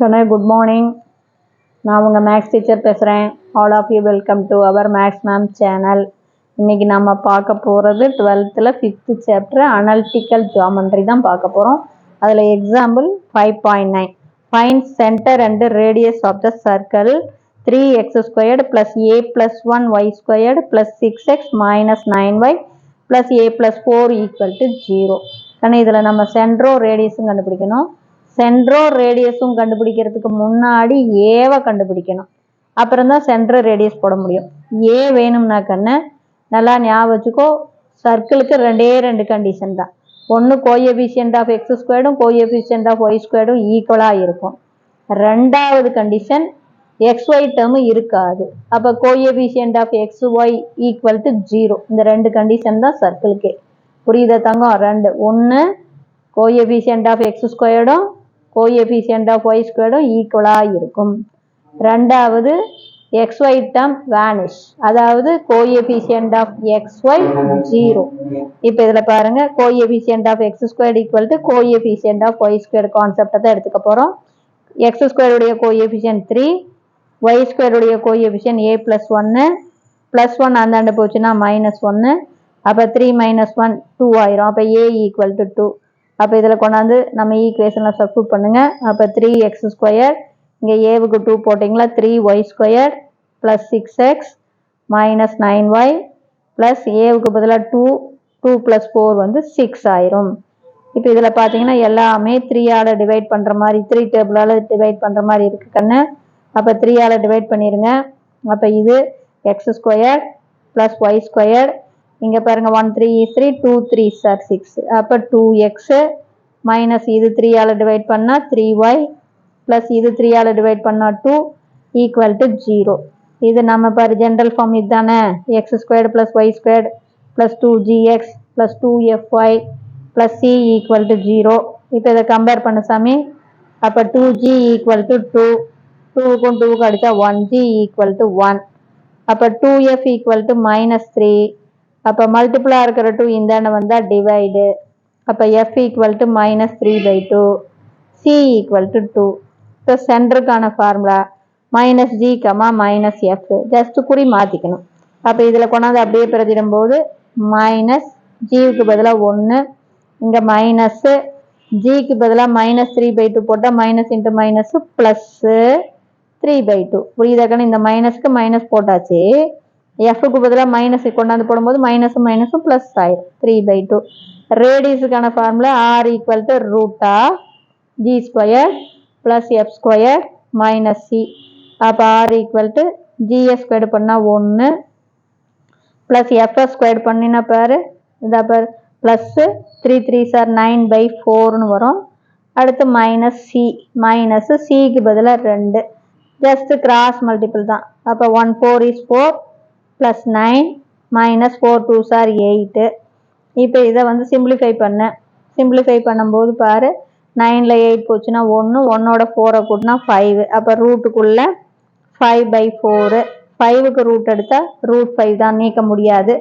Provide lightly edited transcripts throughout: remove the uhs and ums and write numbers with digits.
Good morning. நான் உங்கள் maths teacher பேசுகிறேன். All of you welcome to our maths ma'am channel. இன்றைக்கி நம்ம பார்க்க போகிறது 12th 5th chapter analytical geometry தான் பார்க்க போகிறோம். அதில் example 5.9 find centre and radius of the circle 3x² + a + 1y² + 6x - 9y + a + 4 = 0. ஆனால் இதில் நம்ம சென்டரும் ரேடியஸும் கண்டுபிடிக்கணும். சென்டரும் ரேடியஸும் கண்டுபிடிக்கிறதுக்கு முன்னாடி ஏவை கண்டுபிடிக்கணும். அப்புறம் தான் சென்டர் ரேடியஸ் போட முடியும். ஏ வேணும்னா கண்ணு நல்லா ஞாபகம் வச்சுக்கோ. சர்க்கிளுக்கு ரெண்டு கண்டிஷன் தான். ஒன்று coefficient of x² coefficient of y² ஈக்குவலாக இருக்கும். ரெண்டாவது கண்டிஷன் xy டேர்மு இருக்காது. அப்போ கோஎஃபிஷியன்ட் ஆஃப் xy = 0. இந்த ரெண்டு கண்டிஷன் தான் சர்க்கிளுக்கே. புரியுதா தங்கம்? ரெண்டு, ஒன்று coefficient of x² coefficient of y² ஈக்குவலாக இருக்கும். ரெண்டாவது xy டேர்ம் வேனிஷ், அதாவது கோஎஃபிஷியன்ட் ஆஃப் xy 0. இப்போ இதில் பாருங்க, coefficient of x² = coefficient of y² கான்செப்டை தான் எடுத்துக்க போகிறோம். x² உடைய கோஎஃபிஷியன்ட் 3, y² உடைய கோஎஃபிஷியன்ட் a + 1 + 1 அந்தாண்ட போச்சுன்னா -1. அப்போ 3 - 1 2 ஆயிரும். அப்போ a = 2. அப்போ இதில் கொண்டாந்து நம்ம ஈக்குவேஷனில் சப்ஸ்டிட்யூட் பண்ணுங்க. அப்போ 3x², இங்கே ஏவுக்கு 2 போட்டிங்களா, 3y² + 6x - 9y + ஏவுக்கு பதிலாக 2 + 4 6 ஆயிரும். இப்போ இதில் பார்த்தீங்கன்னா எல்லாமே 3ஆல் டிவைட் பண்ணுற மாதிரி, 3 டேபிளால் டிவைட் பண்ணுற மாதிரி இருக்கு கண்ணு. அப்போ 3ஆல் டிவைட் பண்ணிடுங்க. அப்போ இது x² + y². இங்கே பாருங்க, 1 3 is 3, 2 3s are 6. அப்போ 2x மைனஸ் இது 3ஆல் டிவைட் பண்ணால் 3y ப்ளஸ் இது 3ஆல் டிவைட் பண்ணால் 2 = 0. இது நம்ம பாரு ஜென்ரல் ஃபார்ம் இதுதானே. x² + y² + 2gx + 2fy + c = 0. இப்போ இதை கம்பேர் பண்ண சாமி. அப்போ 2g = 2, 2க்கும் 2க்கும் அடித்தா 1g = 1. அப்போ 2f = -3. அப்போ மல்டிபிளாக இருக்கிற 2 இந்தாண்ட வந்தால் டிவைடு. அப்போ f = -3/2, c = 2. இப்போ சென்டருக்கான ஃபார்முலா -g, -f. ஜஸ்ட் குறி மாற்றிக்கணும். அப்போ இதில் கொண்டாந்து அப்படியே பிரதிடும்போது -gக்கு பதிலாக 1, இங்கே மைனஸ் ஜிக்கு பதிலாக -3/2 போட்டால் -× +3/2. புரியுதாக்கன்னு? இந்த மைனஸ்க்கு மைனஸ் போட்டாச்சு. எஃப்க்கு பதிலாக மைனஸ் கொண்டாந்து போடும்போது மைனஸும் மைனஸும் ப்ளஸ் ஆயிடும், 3/2. ரேடியஸுக்கான formula r = √g² + f² - c. அப்போ r = gs² பண்ணால் 1 ப்ளஸ் fs² பண்ணினா பாரு, இதா பாரு, ப்ளஸ் 3 3s are 9/4 வரும். அடுத்து -c, -cக்கு பதிலாக 2. ஜஸ்ட் கிராஸ் மல்டிபிள் தான். அப்போ 1 4 is 4 + 9 -4 2s are 8. இப்போ இதை சிம்பிளிஃபை பண்ணேன். சிம்பிளிஃபை பண்ணும்போது பாரு, 9ல் 8 போச்சுன்னா 1, 1ஓட 4 கூட்டினா 5. அப்போ ரூட்டுக்குள்ளே 5/4. 5க்கு ரூட் எடுத்தால் √5 தான், நீக்க முடியாது.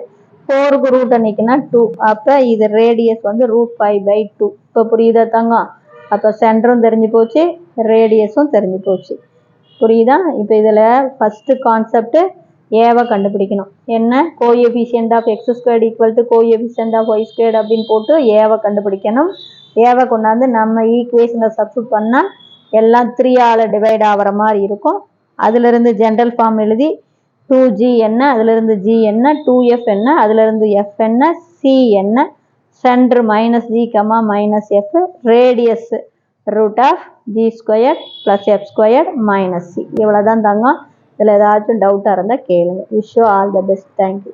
4க்கு ரூட்டை நீக்கினா 2. அப்போ இது ரேடியஸ் √5/2. இப்போ புரியுதா தங்கம்? அப்போ சென்டரும் தெரிஞ்சு போச்சு, ரேடியஸும் தெரிஞ்சு போச்சு. புரியுதா? இப்போ இதில் ஃபஸ்ட்டு கான்செப்ட் ஏவை கண்டுபிடிக்கணும். என்ன? Coefficient of x² = coefficient of y² அப்படின்னு போட்டு ஏவை கண்டுபிடிக்கணும். ஏவை கொண்டாந்து நம்ம ஈக்குவேஷனில் சப்ஸ்டிட்யூட் பண்ணால் எல்லாம் 3ஆல் டிவைட் ஆகிற மாதிரி இருக்கும். அதிலிருந்து ஜென்ரல் ஃபார்ம் எழுதி 2g என்ன, அதிலிருந்து g என்ன, 2f என்ன, அதிலிருந்து f என்ன, c என்ன, centre -g, -f, radius √g² + f² - c. இவ்வளோதான் தங்கம். இதில் ஏதாச்சும் டவுட்டாக இருந்தால் கேளுங்க. Wish you all the best. Thank you.